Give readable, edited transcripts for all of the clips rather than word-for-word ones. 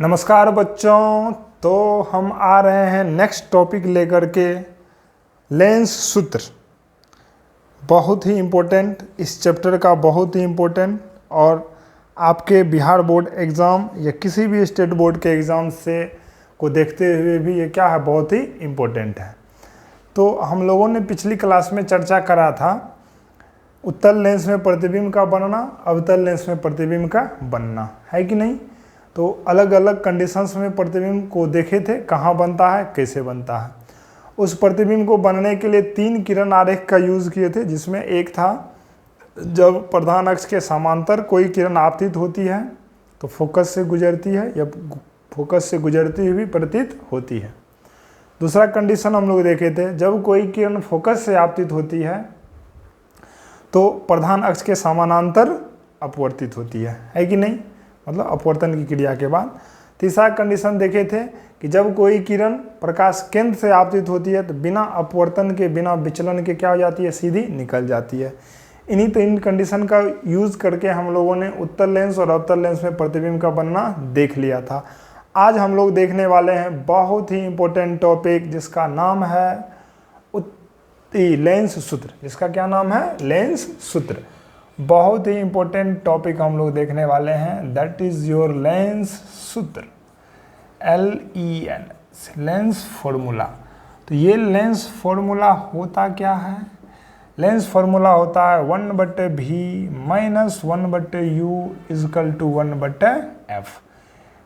नमस्कार बच्चों। तो हम आ रहे हैं नेक्स्ट टॉपिक लेकर के, लेंस सूत्र। बहुत ही इम्पोर्टेंट, इस चैप्टर का बहुत ही इम्पोर्टेंट, और आपके बिहार बोर्ड एग्ज़ाम या किसी भी स्टेट बोर्ड के एग्ज़ाम से को देखते हुए भी ये क्या है, बहुत ही इम्पोर्टेंट है। तो हम लोगों ने पिछली क्लास में चर्चा करा था उत्तल लेंस में प्रतिबिंब का बनना, अवतल लेंस में प्रतिबिंब का बनना, है कि नहीं। तो अलग अलग कंडीशंस में प्रतिबिंब को देखे थे, कहाँ बनता है, कैसे बनता है। उस प्रतिबिंब को बनने के लिए 3 किरण आरेख का यूज़ किए थे, जिसमें एक था जब प्रधान अक्ष के समांतर कोई किरण आपतित होती है तो फोकस से गुजरती है या फोकस से गुजरती हुई प्रतीत होती है। दूसरा कंडीशन हम लोग देखे थे, जब कोई किरण फोकस से आपतित होती है तो प्रधान अक्ष के समानांतर अपवर्तित होती है कि नहीं, मतलब अपवर्तन की क्रिया के बाद। तीसरा कंडीशन देखे थे कि जब कोई किरण प्रकाश केंद्र से आपतित होती है तो बिना अपवर्तन के, बिना विचलन के क्या हो जाती है, सीधी निकल जाती है। इन कंडीशन का यूज़ करके हम लोगों ने उत्तल लेंस और अवतल लेंस में प्रतिबिंब का बनना देख लिया था। आज हम लोग देखने वाले हैं बहुत ही इम्पोर्टेंट टॉपिक, जिसका नाम है लेंस सूत्र। जिसका क्या नाम है, लेंस सूत्र। बहुत ही इम्पोर्टेंट टॉपिक हम लोग देखने वाले हैं, दैट इज योर लेंस सूत्र, LEN, लेंस फॉर्मूला। तो ये लेंस फॉर्मूला होता क्या है? लेंस फॉर्मूला होता है 1/v - 1/u = 1/f।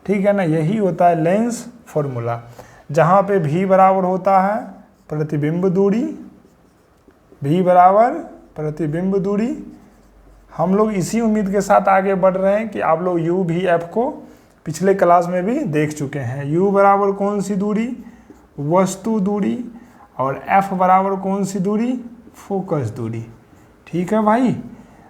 ठीक है ना, यही होता है लेंस फॉर्मूला, जहाँ पे v बराबर होता है प्रतिबिंब दूरी, v बराबर प्रतिबिंब दूरी। हम लोग इसी उम्मीद के साथ आगे बढ़ रहे हैं कि आप लोग u v f को पिछले क्लास में भी देख चुके हैं। u बराबर कौन सी दूरी, वस्तु दूरी, और f बराबर कौन सी दूरी, फोकस दूरी। ठीक है भाई,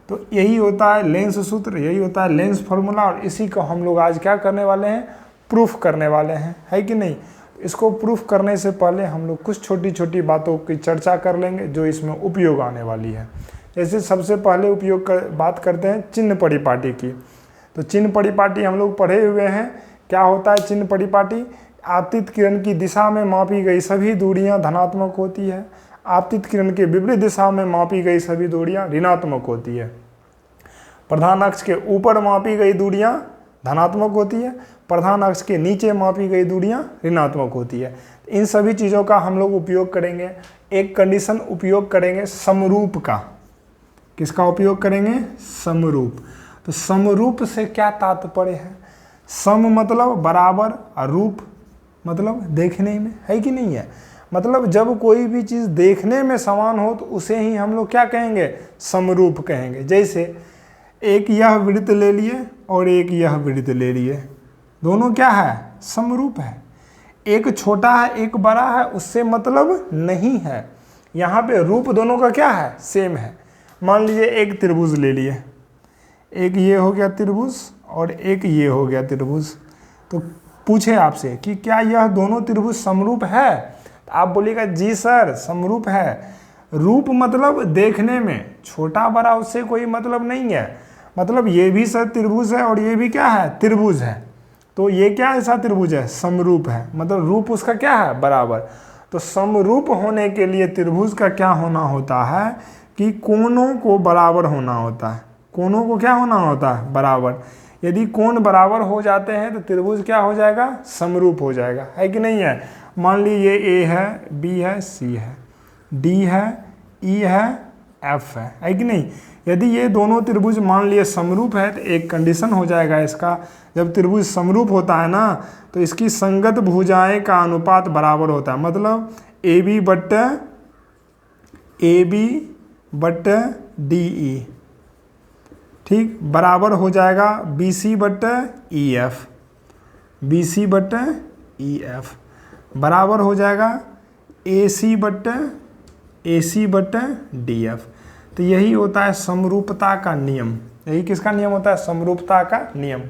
तो यही होता है लेंस सूत्र, यही होता है लेंस फॉर्मूला, और इसी को हम लोग आज क्या करने वाले हैं, प्रूफ करने वाले हैं, है कि नहीं। इसको प्रूफ करने से पहले हम लोग कुछ छोटी छोटी बातों की चर्चा कर लेंगे जो इसमें उपयोग आने वाली है। जैसे सबसे पहले बात करते हैं चिन्ह परिपाटी की। तो चिन्ह परिपाटी हम लोग पढ़े हुए हैं। क्या होता है चिन्ह परिपाटी? आपतित किरण की दिशा में मापी गई सभी दूरियां धनात्मक होती है, आपतित किरण के विपरीत दिशा में मापी गई सभी दूरियां ऋणात्मक होती है। प्रधान अक्ष के ऊपर मापी गई दूरियां धनात्मक होती है, प्रधान अक्ष के नीचे मापी गई दूरियां ऋणात्मक होती है। इन सभी चीज़ों का हम लोग उपयोग करेंगे। एक कंडीशन उपयोग करेंगे समरूप का। किसका उपयोग करेंगे? समरूप। तो समरूप से क्या तात्पर्य है? सम मतलब बराबर, और रूप मतलब देखने में, है कि नहीं है। मतलब जब कोई भी चीज़ देखने में समान हो तो उसे ही हम लोग क्या कहेंगे, समरूप कहेंगे। जैसे एक यह वृत्त ले लिए और एक यह वृत्त ले लिए, दोनों क्या है, समरूप है। एक छोटा है एक बड़ा है, उससे मतलब नहीं है। यहाँ पे रूप दोनों का क्या है, सेम है। मान लीजिए एक त्रिभुज ले लिए, एक ये हो गया त्रिभुज और एक ये हो गया त्रिभुज। तो पूछे आपसे कि क्या यह दोनों त्रिभुज समरूप है, तो आप बोलिएगा जी सर समरूप है। रूप मतलब देखने में, छोटा बड़ा उससे कोई मतलब नहीं है। मतलब ये भी सर त्रिभुज है और ये भी क्या है, त्रिभुज है। तो ये क्या ऐसा त्रिभुज है, समरूप है। मतलब रूप उसका क्या है, बराबर। तो समरूप होने के लिए त्रिभुज का क्या होना होता है कि कोणों को बराबर होना होता है। कोणों को क्या होना होता है, बराबर। यदि कोण बराबर हो जाते हैं तो त्रिभुज क्या हो जाएगा, समरूप हो जाएगा, है कि नहीं है। मान लीजिए ये A है, B है, C है, D है, E है, F है कि नहीं। यदि ये दोनों त्रिभुज मान लिए समरूप है तो एक कंडीशन हो जाएगा इसका, जब त्रिभुज समरूप होता है ना तो इसकी संगत भुजाएं का अनुपात बराबर होता है। मतलब AB DE, ठीक, बराबर हो जाएगा BC/EF, BC/EF बराबर हो जाएगा AC/DF। तो यही होता है समरूपता का नियम। यही किसका नियम होता है, समरूपता का नियम।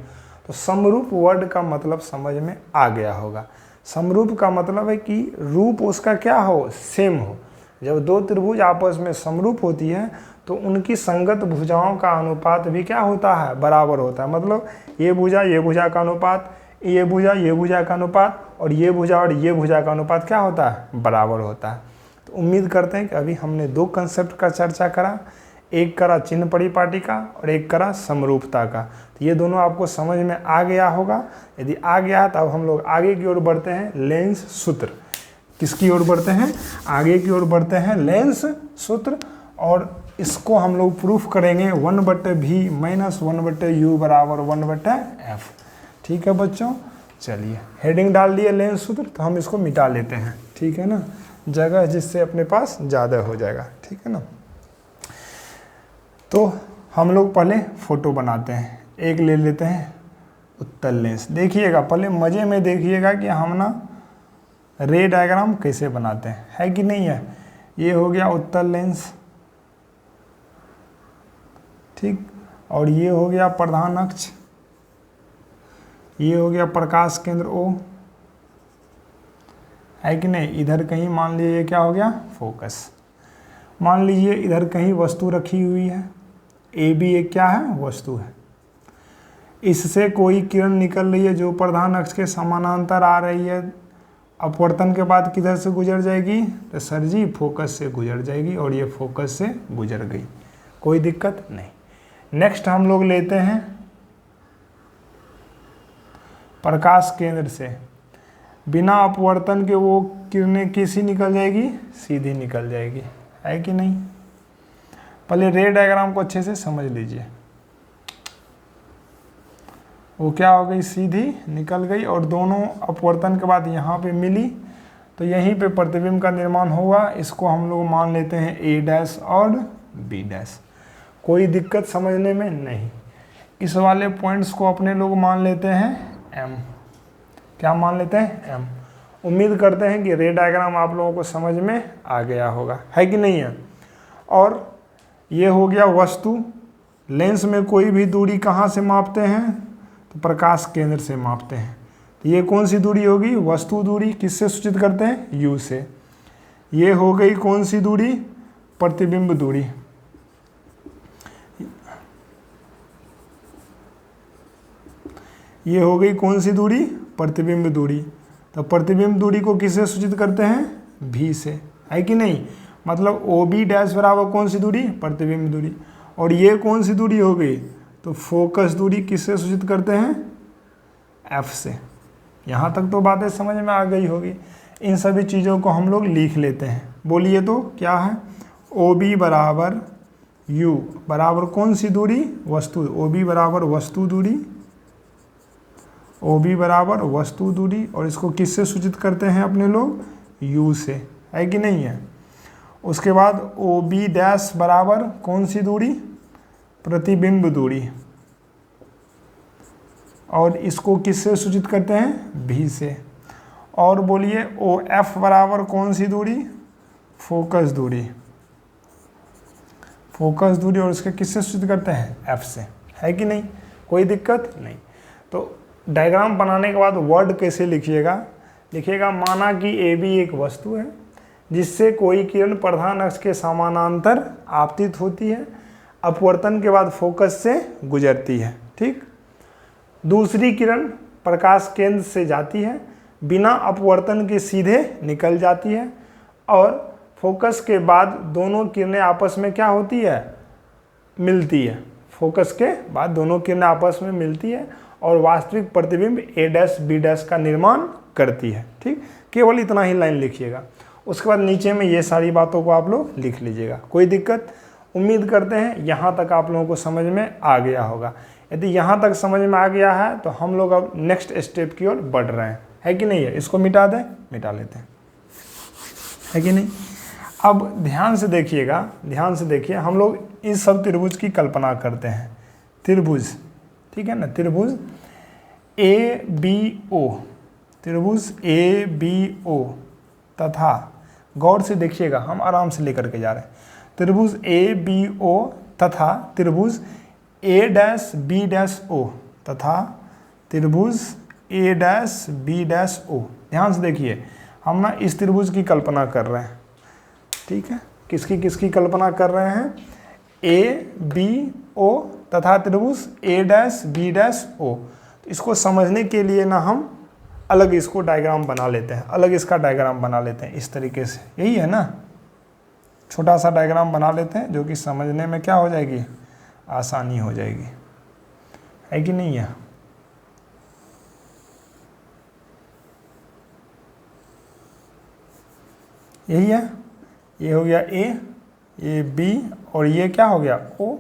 तो समरूप वर्ड का मतलब समझ में आ गया होगा। समरूप का मतलब है कि रूप उसका क्या हो, सेम हो। जब दो त्रिभुज आपस में समरूप होती है तो उनकी संगत भुजाओं का अनुपात भी क्या होता है, बराबर होता है। मतलब ये भुजा का अनुपात ये भुजा का अनुपात और ये भुजा का अनुपात क्या होता है, बराबर होता है। तो उम्मीद करते हैं कि अभी हमने दो कंसेप्ट का चर्चा करा, एक करा चिन्ह परिपाटी का और एक करा समरूपता का। तो ये दोनों आपको समझ में आ गया होगा। यदि आ गया है तो अब हम लोग आगे की ओर बढ़ते हैं, लेंस सूत्र। किसकी ओर बढ़ते हैं, आगे की ओर बढ़ते हैं, लेंस सूत्र। और इसको हम लोग प्रूफ करेंगे 1/v माइनस 1/u बराबर 1/f। ठीक है बच्चों, चलिए हेडिंग डाल दिए लेंस सूत्र, तो हम इसको मिटा लेते हैं, ठीक है ना, जगह जिससे अपने पास ज़्यादा हो जाएगा, ठीक है ना। तो हम लोग पहले फोटो बनाते हैं, एक ले लेते हैं उत्तल लेंस। देखिएगा पहले मज़े में देखिएगा कि हम ना रे डायग्राम कैसे बनाते हैं, है कि नहीं है। ये हो गया उत्तल लेंस, ठीक, और ये हो गया प्रधान अक्ष, ये हो गया प्रकाश केंद्र O, है कि नहीं। इधर कहीं मान लीजिए क्या हो गया, फोकस। मान लीजिए इधर कहीं वस्तु रखी हुई है, AB एक क्या है, वस्तु है। इससे कोई किरण निकल रही है जो प्रधान अक्ष के समानांतर आ रही है। अपवर्तन के बाद किधर से गुजर जाएगी, तो सर जी फोकस से गुजर जाएगी, और ये फोकस से गुजर गई, कोई दिक्कत नहीं। नेक्स्ट हम लोग लेते हैं प्रकाश केंद्र से, बिना अपवर्तन के वो किरणें कैसी निकल जाएगी, सीधी निकल जाएगी, है कि नहीं। पहले रे डायग्राम को अच्छे से समझ लीजिए। वो क्या हो गई, सीधी निकल गई, और दोनों अपवर्तन के बाद यहाँ पे मिली, तो यहीं पे प्रतिबिंब का निर्माण हुआ। इसको हम लोग मान लेते हैं A' और B'। कोई दिक्कत समझने में नहीं। इस वाले पॉइंट्स को अपने लोग मान लेते हैं M। क्या मान लेते हैं, M। उम्मीद करते हैं कि रे डायग्राम आप लोगों को समझ में आ गया होगा, है कि नहीं है। और ये हो गया वस्तु। लेंस में कोई भी दूरी कहाँ से मापते हैं, तो प्रकाश केंद्र से मापते हैं। तो ये कौन सी दूरी होगी, वस्तु दूरी। किससे सूचित करते हैं, U से। ये हो गई कौन सी दूरी, प्रतिबिंब दूरी। ये हो गई कौन सी दूरी, प्रतिबिंब दूरी। तो प्रतिबिंब दूरी को किससे सूचित करते हैं, V से, है कि नहीं। मतलब OB' बराबर कौन सी दूरी, प्रतिबिंब दूरी। और ये कौन सी दूरी हो गई, तो फोकस दूरी किससे सूचित करते हैं, F से। यहाँ तक तो बातें समझ में आ गई होगी। इन सभी चीज़ों को हम लोग लिख लेते हैं। बोलिए तो क्या है, OB बराबर U बराबर कौन सी दूरी, वस्तु। OB बराबर वस्तु दूरी, OB बराबर वस्तु दूरी, और इसको किससे सूचित करते हैं अपने लोग, U से, है कि नहीं है। उसके बाद OB' बराबर कौन सी दूरी, प्रतिबिंब दूरी, और इसको किससे सूचित करते हैं, V से। और बोलिए OF बराबर कौन सी दूरी, फोकस दूरी, फोकस दूरी, और इसके किससे सूचित करते हैं, F से, है कि नहीं। कोई दिक्कत नहीं। तो डायग्राम बनाने के बाद वर्ड कैसे लिखिएगा, लिखिएगा माना कि AB एक वस्तु है जिससे कोई किरण प्रधान अक्ष के समानांतर आपतित होती है, अपवर्तन के बाद फोकस से गुजरती है, ठीक। दूसरी किरण प्रकाश केंद्र से जाती है, बिना अपवर्तन के सीधे निकल जाती है, और फोकस के बाद दोनों किरणें आपस में क्या होती है, मिलती है। फोकस के बाद दोनों किरणें आपस में मिलती है और वास्तविक प्रतिबिंब A', B' का निर्माण करती है, ठीक। केवल इतना ही लाइन लिखिएगा। उसके बाद नीचे में ये सारी बातों को आप लोग लिख लीजिएगा, कोई दिक्कत। उम्मीद करते हैं यहाँ तक आप लोगों को समझ में आ गया होगा। यदि यहाँ तक समझ में आ गया है तो हम लोग अब नेक्स्ट स्टेप की ओर बढ़ रहे हैं, है कि नहीं है। इसको मिटा दें, मिटा लेते हैं, है कि नहीं। अब ध्यान से देखिएगा, ध्यान से देखिए। हम लोग इस सब त्रिभुज की कल्पना करते हैं, त्रिभुज, ठीक है ना, त्रिभुज ABO, त्रिभुज ABO तथा, गौर से देखिएगा, हम आराम से लेकर के जा रहे हैं। त्रिभुज ABO तथा त्रिभुज A', B', O तथा त्रिभुज A', B', O। ध्यान से देखिए, हम ना इस त्रिभुज की कल्पना कर रहे हैं, ठीक है। किसकी कल्पना कर रहे हैं, ABO तथा त्रिभुज A', B', O। तो इसको समझने के लिए ना हम अलग इसको डायग्राम बना लेते हैं, अलग इसका डायग्राम बना लेते हैं इस तरीके से, यही है ना, छोटा सा डायग्राम बना लेते हैं जो कि समझने में क्या हो जाएगी, आसानी हो जाएगी, है कि नहीं है। यही है, ये हो गया ए, ये बी, और ये क्या हो गया ओ,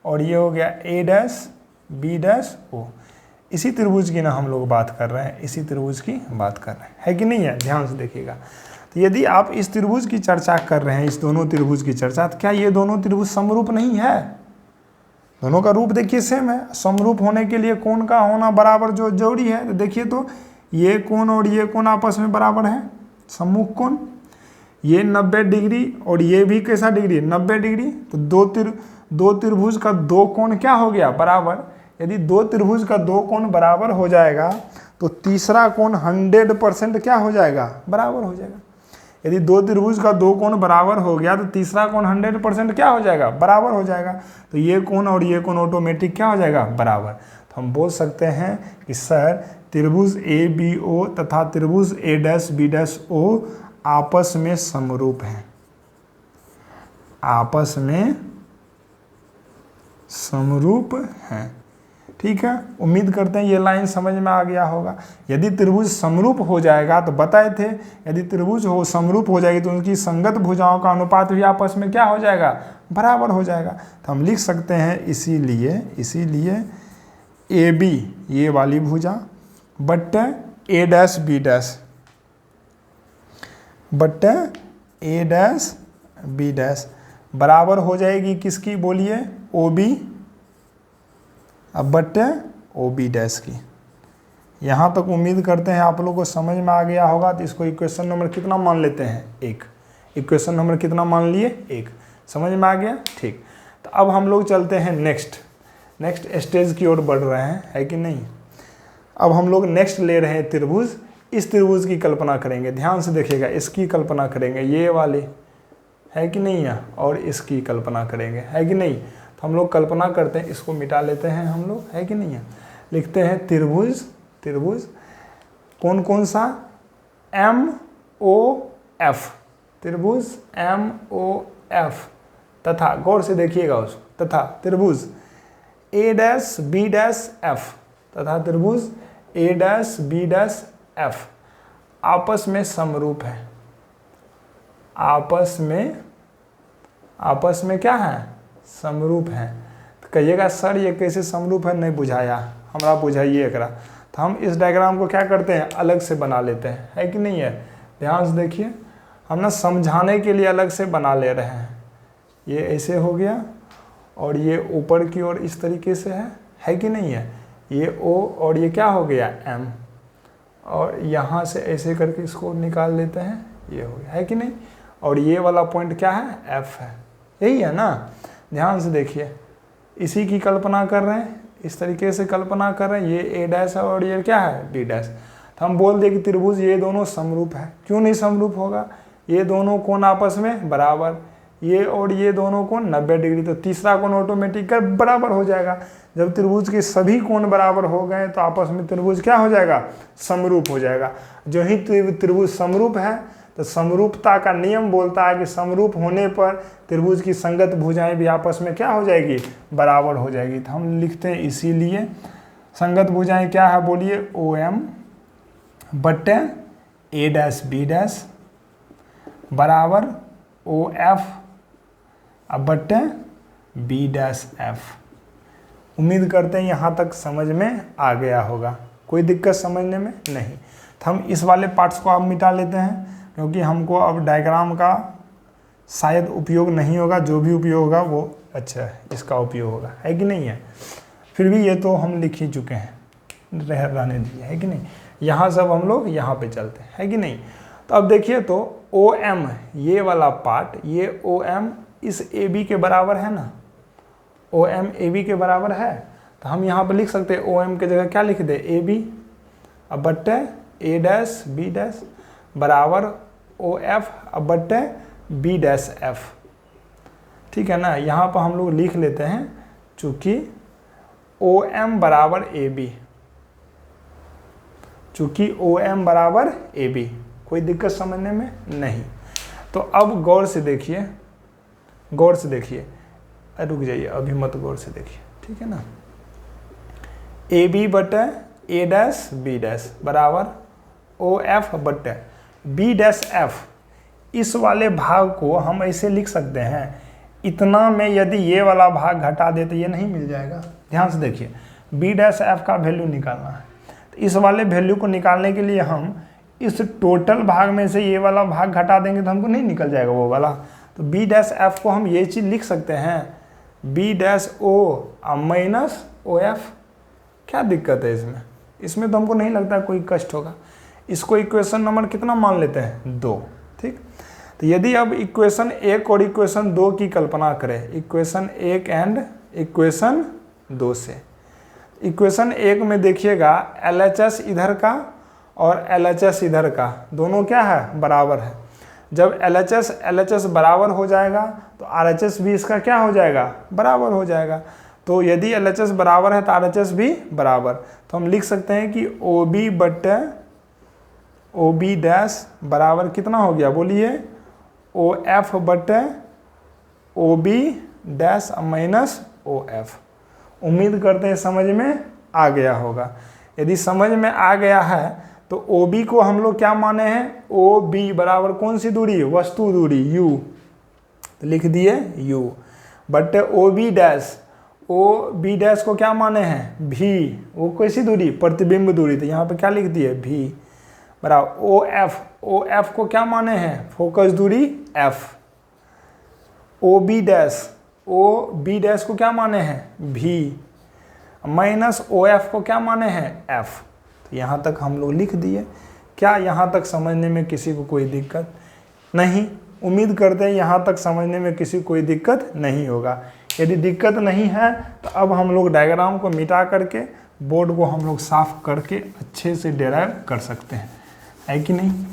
और ये हो गया ए डैश बी डैश ओ। इसी त्रिभुज की ना हम लोग बात कर रहे हैं, इसी त्रिभुज की बात कर रहे हैं, है कि नहीं है। ध्यान से देखिएगा, तो यदि आप इस त्रिभुज की चर्चा कर रहे हैं, इस दोनों त्रिभुज की चर्चा, तो क्या ये दोनों त्रिभुज समरूप नहीं है। दोनों का रूप देखिए सेम है। समरूप होने के लिए कोण का होना बराबर जो जरूरी है, तो देखिए तो ये कोण और ये कोण आपस में बराबर है, सम्मुख कोण। ये 90 डिग्री और ये भी कैसा डिग्री, 90 डिग्री। तो दो त्रिभुज का दो कोण क्या हो गया, बराबर। यदि दो त्रिभुज का दो कोण बराबर हो जाएगा तो तीसरा कोण 100% क्या हो जाएगा, बराबर हो जाएगा। यदि दो त्रिभुज का दो कोण बराबर हो गया तो तीसरा कोण 100% क्या हो जाएगा, बराबर हो जाएगा। तो ये कोण और ये कोण ऑटोमेटिक क्या हो जाएगा, बराबर। तो हम बोल सकते हैं कि सर त्रिभुज ए बी ओ तथा त्रिभुज ए डैश बी डैश ओ आपस में समरूप हैं, आपस में समरूप हैं। ठीक है, उम्मीद करते हैं ये लाइन समझ में आ गया होगा। यदि त्रिभुज समरूप हो जाएगा तो बताए थे, यदि त्रिभुज समरूप हो जाएगी तो उनकी संगत भुजाओं का अनुपात भी आपस में क्या हो जाएगा, बराबर हो जाएगा। तो हम लिख सकते हैं इसीलिए ए बी ये वाली भुजा बट्टे ए डैश बी डैश बट्टे ए डैश बी डैश बराबर हो जाएगी किसकी, बोलिए, ओ बी अब बट्टे ओ बी डैश की। यहाँ तक उम्मीद करते हैं आप लोगों को समझ में आ गया होगा। तो इसको इक्वेशन नंबर कितना मान लेते हैं, एक। इक्वेशन नंबर कितना मान लिए, एक। समझ में आ गया, ठीक। तो अब हम लोग चलते हैं नेक्स्ट स्टेज की ओर बढ़ रहे हैं, है कि नहीं। अब हम लोग नेक्स्ट ले रहे हैं त्रिभुज। इस त्रिभुज की कल्पना करेंगे, ध्यान से देखिएगा, इसकी कल्पना करेंगे, ये वाले, है कि नहीं है, और इसकी कल्पना करेंगे, है कि नहीं। तो हम लोग कल्पना करते हैं, इसको मिटा लेते हैं हम लोग, है कि नहीं है। लिखते हैं त्रिभुज कौन कौन सा, एम ओ एफ, त्रिभुज एम ओ एफ तथा, गौर से देखिएगा उसको, तथा त्रिभुज ए डैश बी डैश एफ तथा त्रिभुज ए डैश बी डैश एफ आपस में समरूप है, आपस में क्या है, समरूप है। तो कहिएगा सर ये कैसे समरूप है, नहीं बुझाया, हमरा बुझाइए एकरा। तो हम इस डायग्राम को क्या करते हैं, अलग से बना लेते हैं, है कि नहीं है। ध्यान से देखिए, हम ना समझाने के लिए अलग से बना ले रहे हैं। ये ऐसे हो गया और ये ऊपर की ओर इस तरीके से है कि नहीं है। ये ओ और ये क्या हो गया, एम, और यहाँ से ऐसे करके इसको निकाल लेते हैं, ये हो गया, है कि नहीं। और ये वाला पॉइंट क्या है, एफ है, यही है ना। ध्यान से देखिए, इसी की कल्पना कर रहे हैं, इस तरीके से कल्पना कर रहे हैं। ये ए डैश है और ये क्या है, बी डैश। तो हम बोल दें कि त्रिभुज ये दोनों समरूप है। क्यों नहीं समरूप होगा, ये दोनों कोण आपस में बराबर, ये और ये दोनों कोण 90 डिग्री, तो तीसरा कोण ऑटोमेटिक बराबर हो जाएगा। जब त्रिभुज के सभी कोण बराबर हो गए तो आपस में त्रिभुज क्या हो जाएगा, समरूप हो जाएगा। जो ही त्रिभुज समरूप है तो समरूपता का नियम बोलता है कि समरूप होने पर त्रिभुज की संगत भुजाएं भी आपस में क्या हो जाएगी, बराबर हो जाएगी। तो हम लिखते हैं इसीलिए संगत भुजाएं क्या है, बोलिए, ओ एम बट्टे ए डैश बी डैश बराबर ओ एफ बट्टे बी डैश एफ। उम्मीद करते हैं यहाँ तक समझ में आ गया होगा, कोई दिक्कत समझने में नहीं। तो हम इस वाले पार्ट्स को अब मिटा लेते हैं, क्योंकि हमको अब डायग्राम का शायद उपयोग नहीं होगा। जो भी उपयोग होगा वो अच्छा है, इसका उपयोग होगा, है कि नहीं है। फिर भी ये तो हम लिख ही चुके हैं, रहने दीजिए, है कि नहीं। यहाँ सब हम लोग यहाँ पे चलते हैं, है कि नहीं। तो अब देखिए, तो ओ एम ये वाला पार्ट, ये ओ एम इस ए बी के बराबर है ना, ओ एम ए बी के बराबर है। तो हम यहाँ पे लिख सकते हैं ओ एम के जगह क्या लिख दे, ए बी अब बट्टे ए डैश बी डैश बराबर ओ एफ अब बट्टे बी डैश एफ। ठीक है ना। यहाँ पर हम लोग लिख लेते हैं, चूँकि ओ एम बराबर ए बी, चूँकि OM बराबर AB, कोई दिक्कत समझने में नहीं। तो अब गौर से देखिए, रुक जाइए, अभी मत गौर से देखिए, ठीक है ना। AB बटे A डैश B डैश बराबर OF बटे B डैश F। इस वाले भाग को हम ऐसे लिख सकते हैं, इतना में यदि ये वाला भाग घटा दे तो ये नहीं मिल जाएगा। ध्यान से देखिए, B डैश F का वैल्यू निकालना है, तो इस वाले वैल्यू को निकालने के लिए हम इस टोटल भाग में से ये वाला भाग घटा देंगे तो हमको नहीं निकल जाएगा वो वाला। तो B डैश F को हम ये चीज़ लिख सकते हैं, B dash O minus OF। क्या दिक्कत है इसमें तो हमको नहीं लगता कोई कष्ट होगा। इसको इक्वेशन नंबर कितना मान लेते हैं, 2, ठीक। तो यदि अब इक्वेशन 1 और इक्वेशन 2 की कल्पना करें, इक्वेशन 1 एंड इक्वेशन 2 से। इक्वेशन 1 में देखिएगा LHS इधर का और LHS इधर का दोनों क्या है, बराबर है। जब LHS बराबर हो जाएगा तो RHS भी इसका क्या हो जाएगा, बराबर हो जाएगा। तो यदि LHS बराबर है तो RHS भी बराबर, तो हम लिख सकते हैं कि OB बटे OB डैश बराबर कितना हो गया, बोलिए, OF बटे OB डैश माइनस OF। उम्मीद करते हैं समझ में आ गया होगा। यदि समझ में आ गया है तो OB को हम लोग क्या माने हैं, OB बराबर कौन सी दूरी, वस्तु दूरी U, तो लिख दिए U बटे OB डैश को क्या माने हैं, V, वो कैसी दूरी, प्रतिबिंब दूरी, तो यहाँ पे क्या लिख दिए V बराबर OF को क्या माने हैं, फोकस दूरी F। OB डैश को क्या माने हैं, V माइनस OF को क्या माने हैं, F। तो यहाँ तक हम लोग लिख दिए। क्या यहाँ तक समझने में किसी को कोई दिक्कत नहीं? उम्मीद करते हैं यहाँ तक समझने में किसी को कोई दिक्कत नहीं होगा। यदि दिक्कत नहीं है तो अब हम लोग डायग्राम को मिटा करके बोर्ड को हम लोग साफ करके अच्छे से डिराइव कर सकते हैं, है कि नहीं?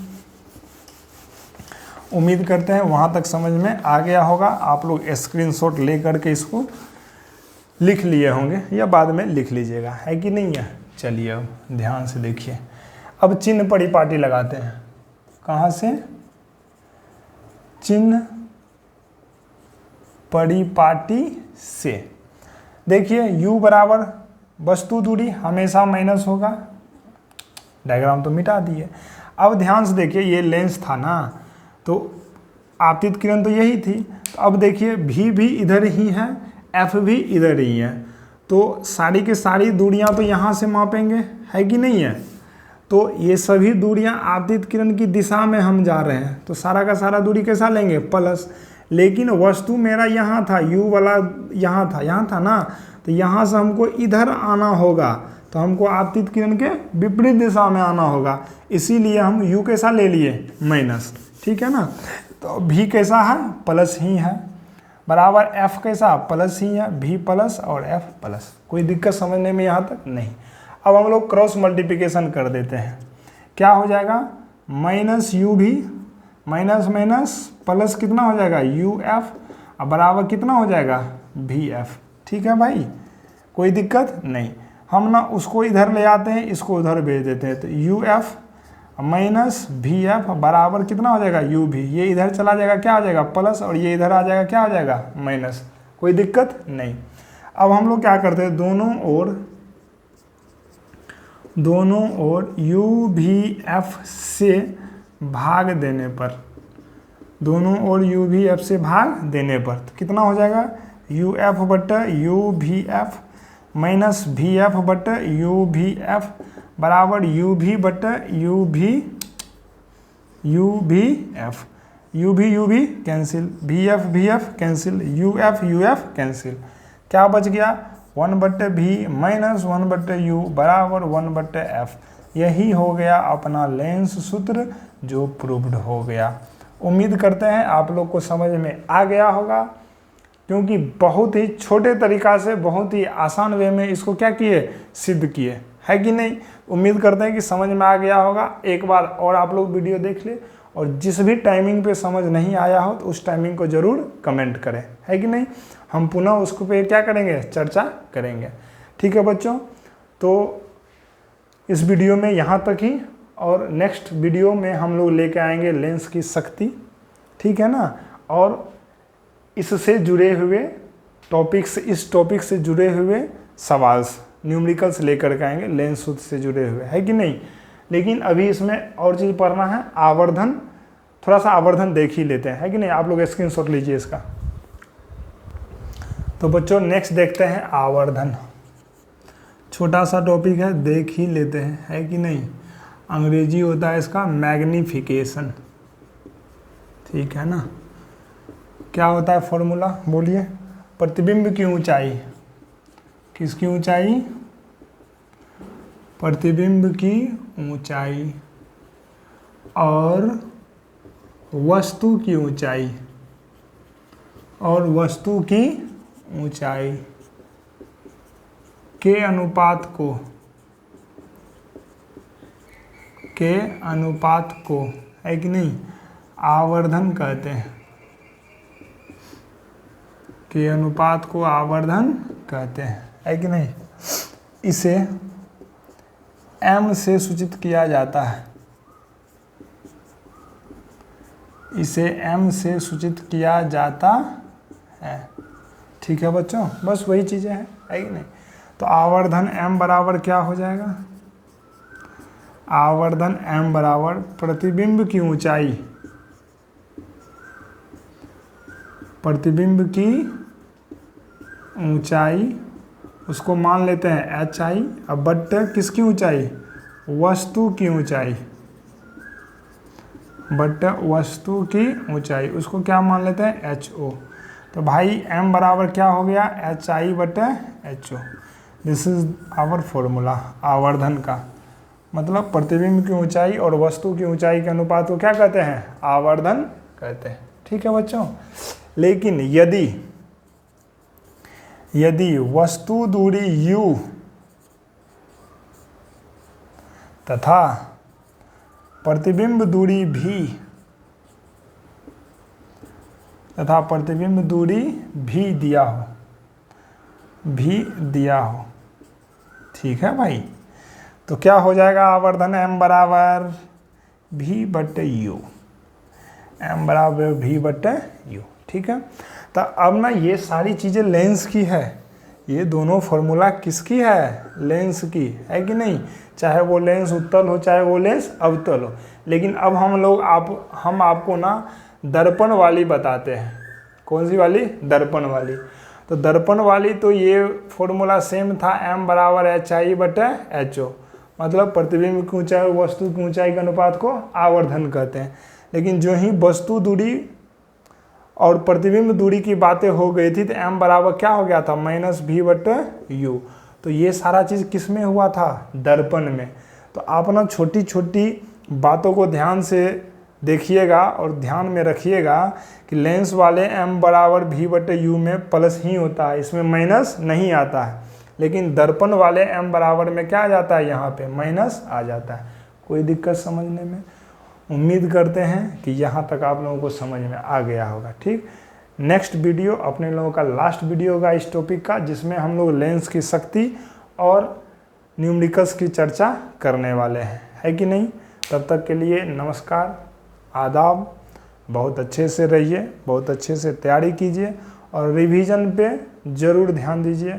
उम्मीद करते हैं वहाँ तक समझ में आ गया होगा। आप लोग स्क्रीनशॉट ले करके इसको लिख लिए होंगे या बाद में लिख लीजिएगा, है कि नहीं है? चलिए अब ध्यान से देखिए। अब चिन्ह परिपाटी लगाते हैं। कहाँ से? चिन्ह परिपाटी से। देखिए U बराबर वस्तु दूरी हमेशा माइनस होगा, डायग्राम तो मिटा दिए। अब ध्यान से देखिए, ये लेंस था ना, तो आपतित किरण तो यही थी। तो अब देखिए V भी इधर ही है, F भी इधर ही है, तो सारी की सारी दूरियां तो यहाँ से मापेंगे, है कि नहीं है? तो ये सभी दूरियां आपतित किरण की दिशा में हम जा रहे हैं, तो सारा का सारा दूरी कैसा लेंगे, प्लस। लेकिन वस्तु मेरा यहाँ था, U वाला यहाँ था ना, तो यहाँ से हमको इधर आना होगा, तो हमको आपतित किरण के विपरीत दिशा में आना होगा। इसीलिए हम U कैसा ले लिए, माइनस, ठीक है ना। तो V कैसा है, प्लस ही है, बराबर F कैसा, प्लस ही है, V प्लस और F प्लस। कोई दिक्कत समझने में यहाँ तक नहीं। अब हम लोग क्रॉस मल्टीप्लिकेशन कर देते हैं। क्या हो जाएगा, minus UV minus minus plus कितना हो जाएगा, UF, अब बराबर कितना हो जाएगा, VF। ठीक है भाई, कोई दिक्कत नहीं। हम ना उसको इधर ले आते हैं, इसको उधर भेज देते हैं, तो UF माइनस VF बराबर कितना हो जाएगा, UV। ये इधर चला जाएगा, क्या हो जाएगा, प्लस, और ये इधर आ जाएगा, क्या हो जाएगा, माइनस। कोई दिक्कत नहीं। अब हम लोग क्या करते हैं, दोनों ओर UVF से भाग देने पर, दोनों ओर UVF से भाग देने पर तो कितना हो जाएगा, UF बटा UVF माइनस VF बटा UVF बराबर UV बटा UVF। UV cancel, VF cancel, UF cancel. क्या बच गया, 1 बटे V माइनस 1 बटे U बराबर 1 बटे F। यही हो गया अपना लेंस सूत्र, जो प्रूव्ड हो गया। उम्मीद करते हैं आप लोग को समझ में आ गया होगा, क्योंकि बहुत ही छोटे तरीका से, बहुत ही आसान वे में इसको क्या किए, सिद्ध किए, है कि नहीं? उम्मीद करते हैं कि समझ में आ गया होगा। एक बार और आप लोग वीडियो देख ले, और जिस भी टाइमिंग पे समझ नहीं आया हो तो उस टाइमिंग को ज़रूर कमेंट करें, है कि नहीं? हम पुनः उसको पे क्या करेंगे, चर्चा करेंगे। ठीक है बच्चों, तो इस वीडियो में यहाँ तक ही, और नेक्स्ट वीडियो में हम लोग लेके आएंगे लेंस की शक्ति, ठीक है ना, और इससे जुड़े हुए टॉपिक्स, इस टॉपिक से जुड़े हुए सवाल न्यूमेरिकल्स लेकर के आएंगे, लेंस सूत्र से जुड़े हुए, है कि नहीं। लेकिन अभी इसमें और चीज़ पढ़ना है, आवर्धन, थोड़ा सा आवर्धन देख ही लेते हैं, है कि नहीं। आप लोग स्क्रीनशॉट लीजिए इसका। तो बच्चों नेक्स्ट देखते हैं आवर्धन, छोटा सा टॉपिक है, देख ही लेते हैं, है कि नहीं। अंग्रेजी होता है इसका मैग्निफिकेशन, ठीक है ना। क्या होता है फॉर्मूला, बोलिए। प्रतिबिंब की ऊंचाई, किसकी ऊंचाई, प्रतिबिंब की ऊंचाई और वस्तु की ऊंचाई, और वस्तु की ऊंचाई के अनुपात को, है कि नहीं, आवर्धन कहते हैं। के अनुपात को आवर्धन कहते हैं, है कि नहीं। इसे m से सूचित किया जाता है, इसे m से सूचित किया जाता है, ठीक है बच्चों। बस वही चीज़ें हैं, है कि नहीं। तो आवर्धन m बराबर क्या हो जाएगा, आवर्धन m बराबर प्रतिबिंब की ऊंचाई, प्रतिबिंब की ऊंचाई, उसको मान लेते हैं hi, अब बट्टे किसकी ऊंचाई, वस्तु की ऊंचाई, बट्टे वस्तु की ऊंचाई, उसको क्या मान लेते हैं ho। तो भाई m बराबर क्या हो गया, hi बट्टे ho। This is our formula आवर्धन का, मतलब प्रतिबिंब की ऊंचाई और वस्तु की ऊंचाई के अनुपात को क्या कहते हैं, आवर्धन कहते हैं, ठीक है बच्चों। लेकिन यदि वस्तु दूरी u तथा प्रतिबिंब दूरी भी दिया हो, ठीक है भाई। तो क्या हो जाएगा आवर्धन m बराबर v बट्टे u, m बराबर v बट्टे u, ठीक है। तो अब ना ये सारी चीज़ें लेंस की है, ये दोनों फॉर्मूला किसकी है, लेंस की, है कि नहीं। चाहे वो लेंस उत्तल हो, चाहे वो लेंस अवतल हो। लेकिन अब हम आपको ना दर्पण वाली बताते हैं। कौन सी वाली, दर्पण वाली। तो दर्पण वाली तो ये फॉर्मूला सेम था, m बराबर hi बटे ho, मतलब प्रतिबिंब की ऊंचाई और वस्तु की ऊंचाई के अनुपात को आवर्धन कहते हैं। लेकिन जो ही वस्तु दूरी और प्रतिबिंब दूरी की बातें हो गई थी तो m बराबर क्या हो गया था, -v बटे u। तो ये सारा चीज़ किस में हुआ था, दर्पण में। तो आप ना छोटी छोटी बातों को ध्यान से देखिएगा और ध्यान में रखिएगा कि लेंस वाले m बराबर v बटे u में प्लस ही होता है, इसमें माइनस नहीं आता है। लेकिन दर्पण वाले m बराबर में क्या आ जाता है, यहाँ पे माइनस आ जाता है। कोई दिक्कत समझने में। उम्मीद करते हैं कि यहाँ तक आप लोगों को समझ में आ गया होगा, ठीक। नेक्स्ट वीडियो अपने लोगों का लास्ट वीडियो होगा इस टॉपिक का, जिसमें हम लोग लेंस की शक्ति और न्यूमेरिकल्स की चर्चा करने वाले हैं, है कि नहीं। तब तक के लिए नमस्कार, आदाब। बहुत अच्छे से रहिए, बहुत अच्छे से तैयारी कीजिए और रिवीजन पे ज़रूर ध्यान दीजिए,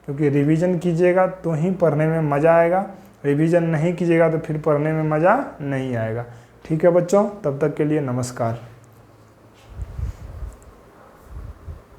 क्योंकि रिवीजन कीजिएगा तो ही पढ़ने में मज़ा आएगा। रिवीजन नहीं कीजिएगा तो फिर पढ़ने में मज़ा नहीं आएगा, ठीक है बच्चों। तब तक के लिए नमस्कार।